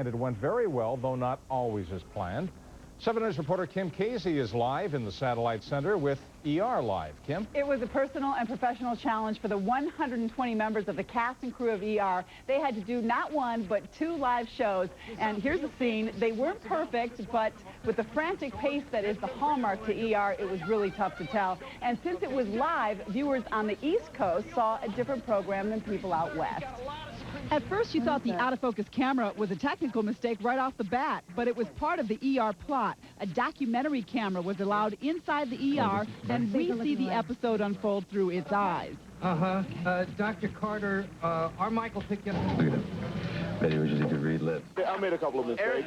And it went very well, though not always as planned. 7 News reporter Kim Casey is live in the Satellite Center with ER Live. Kim? It was a personal and professional challenge for the 120 members of the cast and crew of ER. They had to do not one, but 2 live shows. And here's the scene. They weren't perfect, but with the frantic pace that is the hallmark to ER, it was really tough to tell. And since it was live, viewers on the East Coast saw a different program than people out west. At first, you thought the out-of-focus camera was a technical mistake right off the bat, but it was part of the ER plot. A documentary camera was allowed inside the ER, and we see the episode unfold through its eyes. Dr. Carter, our Michael picked you up. Look at him. Bet he wishes he could read lips. Yeah, I made a couple of mistakes,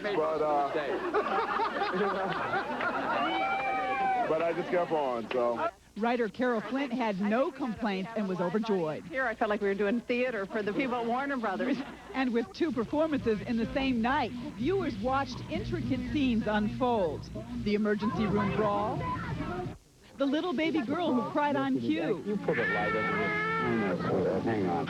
but I just kept on, so. Writer Carol Flint had no complaints and was overjoyed. Here, I felt like we were doing theater for the people at Warner Brothers. And with 2 performances in the same night, viewers watched intricate scenes unfold. The emergency room brawl, the little baby girl who cried on cue. You put it light over it. Hang on.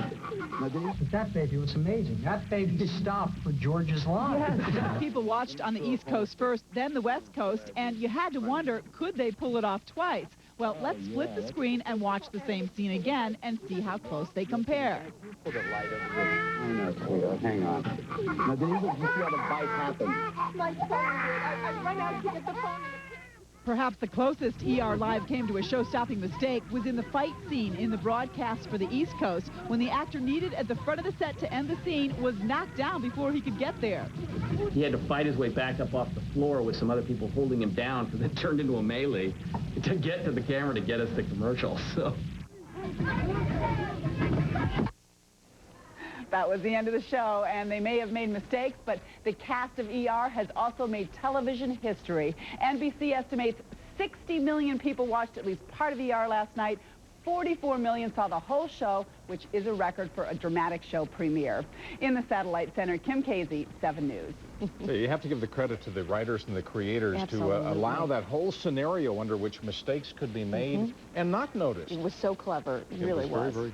But that baby was amazing. That baby stopped for George's line. Yes. People watched on the East Coast first, then the West Coast, and you had to wonder, could they pull it off twice? Well, let's flip the screen and watch the same scene again and see how close they compare. Put it light over it. I know, sweetheart. Hang on. Now, Denise, you see how the bite happened? My phone, I ran out to get the phone. Perhaps the closest ER Live came to a show-stopping mistake was in the fight scene in the broadcast for the East Coast when the actor needed at the front of the set to end the scene was knocked down before he could get there. He had to fight his way back up off the floor with some other people holding him down because it turned into a melee to get to the camera to get us the commercial. So. That was the end of the show, and they may have made mistakes, but the cast of ER has also made television history. NBC estimates 60 million people watched at least part of ER last night. 44 million saw the whole show, which is a record for a dramatic show premiere. In the Satellite Center, Kim Casey, 7 News. So you have to give the credit to the writers and the creators to allow that whole scenario under which mistakes could be made and not noticed. It was so clever. It really was. Very